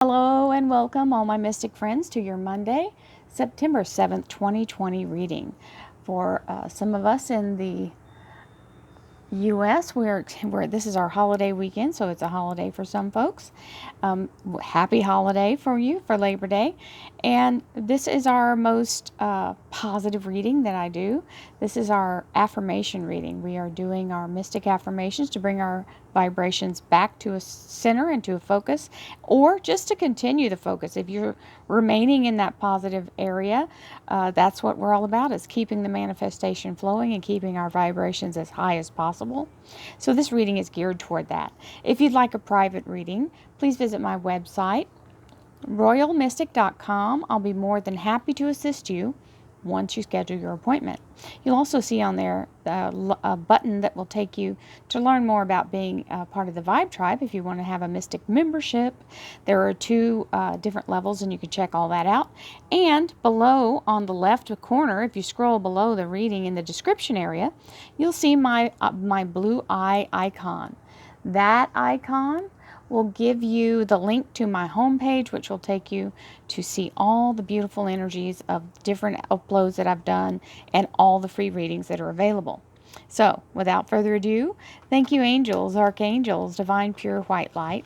Hello and welcome all my mystic friends to your Monday, September 7th, 2020 reading. For some of us in the U.S., this is our holiday weekend, so it's a holiday for some folks. Happy holiday for you for Labor Day. And this is our most positive reading that I do. This is our affirmation reading. We are doing our mystic affirmations to bring our vibrations back to a center and to a focus, or just to continue the focus. If you're remaining in that positive area, that's what we're all about, is keeping the manifestation flowing and keeping our vibrations as high as possible. So this reading is geared toward that. If you'd like a private reading, please visit my website, royalmystic.com. I'll be more than happy to assist you once you schedule your appointment. You'll also see on there a button that will take you to learn more about being part of the Vibe Tribe if you want to have a Mystic membership. There are two different levels, and you can check all that out. And below on the left corner, if you scroll below the reading in the description area, you'll see my blue eye icon. That icon will give you the link to my homepage, which will take you to see all the beautiful energies of different uploads that I've done and all the free readings that are available. So, without further ado, thank you, angels, archangels, divine pure white light,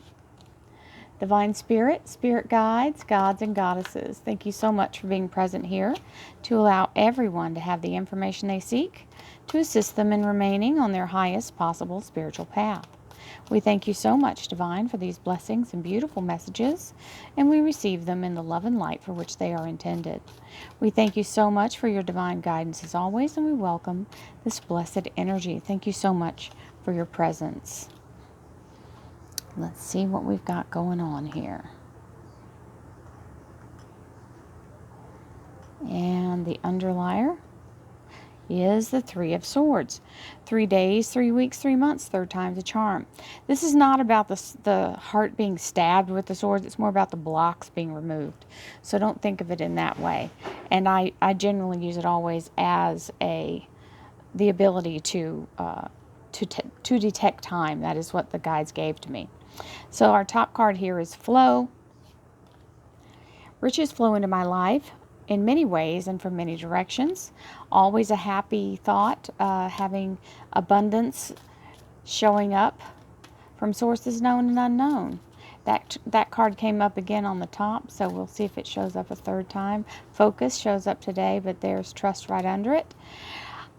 divine spirit, spirit guides, gods and goddesses. Thank you so much for being present here to allow everyone to have the information they seek to assist them in remaining on their highest possible spiritual path. We thank you so much, Divine, for these blessings and beautiful messages, and we receive them in the love and light for which they are intended. We thank you so much for your divine guidance as always, and we welcome this blessed energy. Thank you so much for your presence. Let's see what we've got going on here. And the underlier is the Three of Swords. 3 days, 3 weeks, 3 months, third time's a charm. This is not about the heart being stabbed with the swords. It's more about the blocks being removed. So don't think of it in that way. And I generally use it always as the ability to detect time. That is what the guides gave to me. So our top card here is flow. Riches flow into my life in many ways and from many directions. Always a happy thought, having abundance showing up from sources known and unknown. That card came up again on the top, so we'll see if it shows up a third time. Focus shows up today, but there's trust right under it.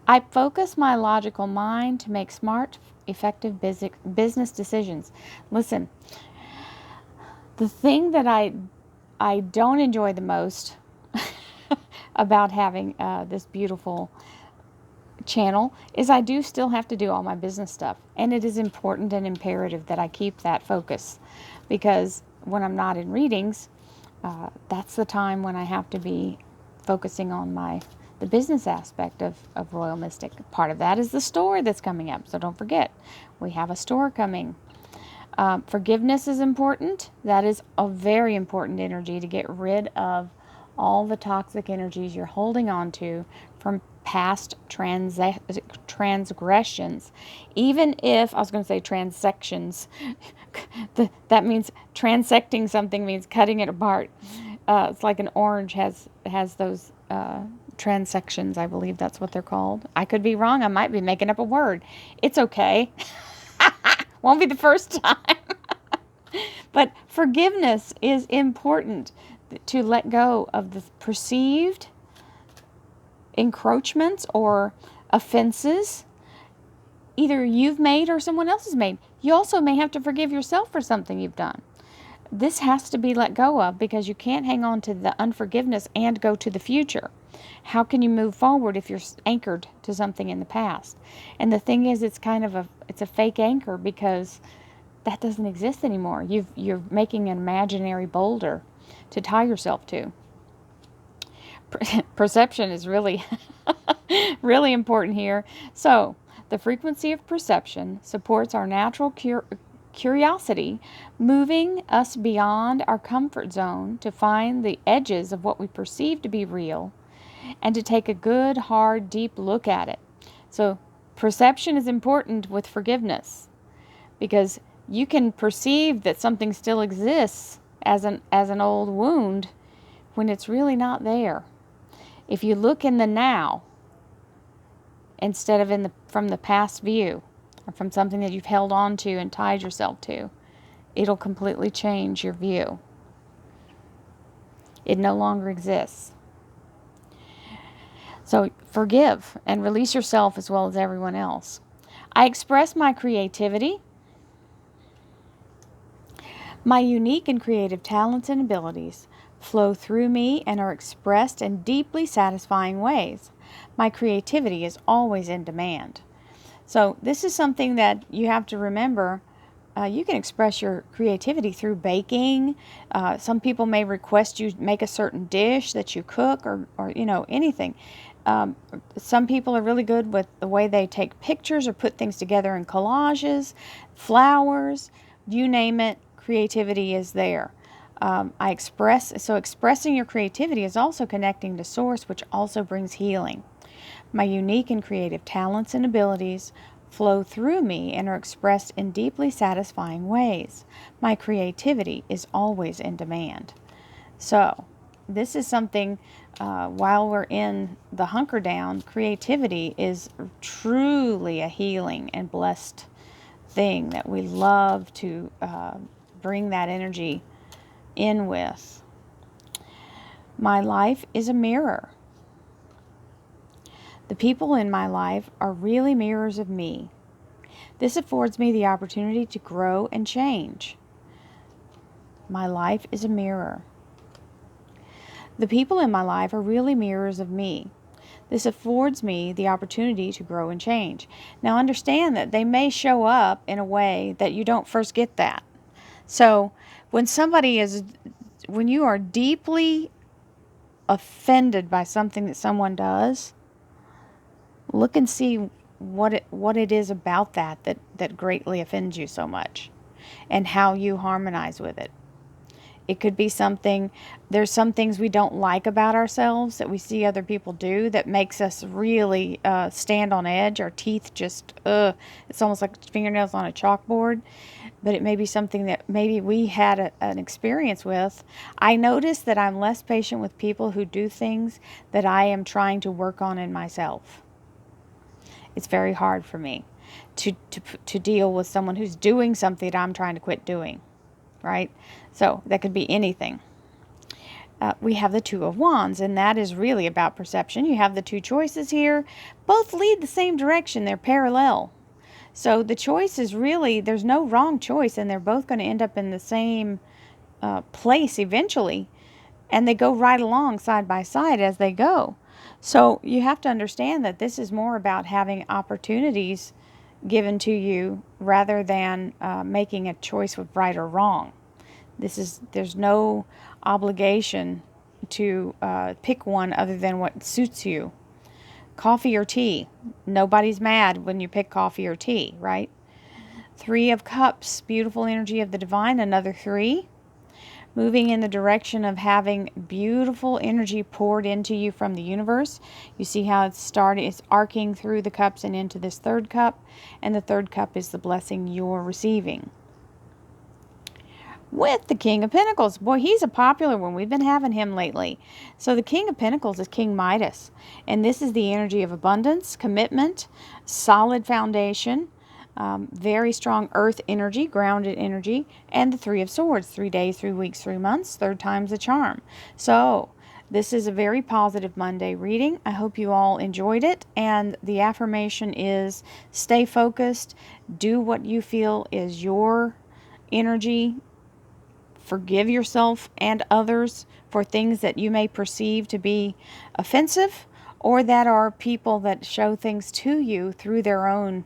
I focus my logical mind to make smart, effective business decisions. Listen, the thing that I don't enjoy the most about having this beautiful channel is I do still have to do all my business stuff, and it is important and imperative that I keep that focus, because when I'm not in readings, that's the time when I have to be focusing on the business aspect of Royal Mystic. Part of that is the store that's coming up, so don't forget, we have a store coming. Forgiveness is important. That is a very important energy to get rid of all the toxic energies you're holding on to from past transgressions. Even if, I was going to say transections, that means transecting something means cutting it apart. It's like an orange has those transections, I believe that's what they're called. I could be wrong. I might be making up a word. It's okay. Won't be the first time. But forgiveness is important, to let go of the perceived encroachments or offenses either you've made or someone else has made. You also may have to forgive yourself for something you've done. This has to be let go of, because you can't hang on to the unforgiveness and go to the future. How can you move forward if you're anchored to something in the past? And the thing is, it's a fake anchor, because that doesn't exist anymore. You're making an imaginary boulder to tie yourself to. Perception is really, really important here. So, the frequency of perception supports our natural curiosity, moving us beyond our comfort zone to find the edges of what we perceive to be real and to take a good, hard, deep look at it. So, perception is important with forgiveness, because you can perceive that something still exists as an old wound when it's really not there. If you look in the now instead of from the past view, or from something that you've held on to and tied yourself to, it'll completely change your view. It no longer exists. So forgive and release yourself as well as everyone else. I express my creativity. My unique and creative talents and abilities flow through me and are expressed in deeply satisfying ways. My creativity is always in demand. So this is something that you have to remember. You can express your creativity through baking. Some people may request you make a certain dish that you cook, or anything. Some people are really good with the way they take pictures or put things together in collages, flowers, you name it. Creativity is there. Expressing your creativity is also connecting to Source, which also brings healing. My unique and creative talents and abilities flow through me and are expressed in deeply satisfying ways. My creativity is always in demand. So, this is something, while we're in the hunker down, creativity is truly a healing and blessed thing that we love to bring that energy in with. My life is a mirror. The people in my life are really mirrors of me. This affords me the opportunity to grow and change. My life is a mirror. The people in my life are really mirrors of me. This affords me the opportunity to grow and change. Now understand that they may show up in a way that you don't first get that. So when you are deeply offended by something that someone does, look and see what it is about that greatly offends you so much, and how you harmonize with it. It could be there's some things we don't like about ourselves that we see other people do that makes us really stand on edge. Our teeth just, it's almost like fingernails on a chalkboard. But it may be something that maybe we had an experience with. I notice that I'm less patient with people who do things that I am trying to work on in myself. It's very hard for me to deal with someone who's doing something that I'm trying to quit doing. Right? So that could be anything. We have the Two of Wands, and that is really about perception. You have the two choices here. Both lead the same direction. They're parallel. So the choice is really, there's no wrong choice, and they're both going to end up in the same place eventually. And they go right along side by side as they go. So you have to understand that this is more about having opportunities given to you rather than making a choice with right or wrong. There's no obligation to pick one other than what suits you. Coffee or tea. Nobody's mad when you pick coffee or tea, right? 3 of Cups, beautiful energy of the divine, another 3. Moving in the direction of having beautiful energy poured into you from the universe. You see how it's arcing through the cups and into this 3rd cup. And the 3rd cup is the blessing you're receiving. With the King of Pentacles. Boy, he's a popular one. We've been having him lately. So the King of Pentacles is King Midas. And this is the energy of abundance, commitment, solid foundation, very strong earth energy, grounded energy, and the 3 of Swords. 3 days, 3 weeks, 3 months, 3rd time's a charm. So this is a very positive Monday reading. I hope you all enjoyed it. And the affirmation is stay focused. Do what you feel is your energy. Forgive yourself and others for things that you may perceive to be offensive, or that are people that show things to you through their own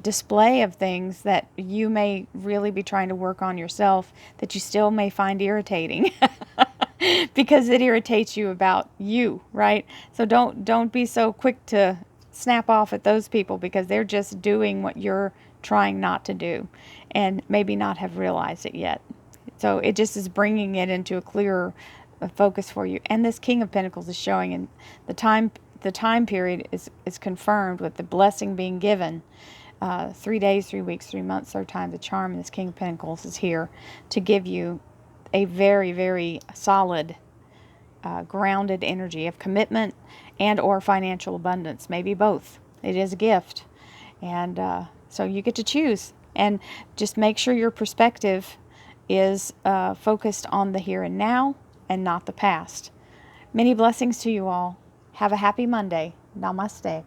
display of things that you may really be trying to work on yourself, that you still may find irritating because it irritates you about you, right? So don't be so quick to snap off at those people, because they're just doing what you're trying not to do and maybe not have realized it yet. So it just is bringing it into a clearer focus for you. And this King of Pentacles is showing, in the time period is confirmed with the blessing being given. 3 days, 3 weeks, 3 months, 3rd time the charm. And this King of Pentacles is here to give you a very, very solid, grounded energy of commitment and or financial abundance, maybe both. It is a gift. And so you get to choose. And just make sure your perspective is focused on the here and now and not the past. Many blessings to you all. Have a happy Monday. Namaste.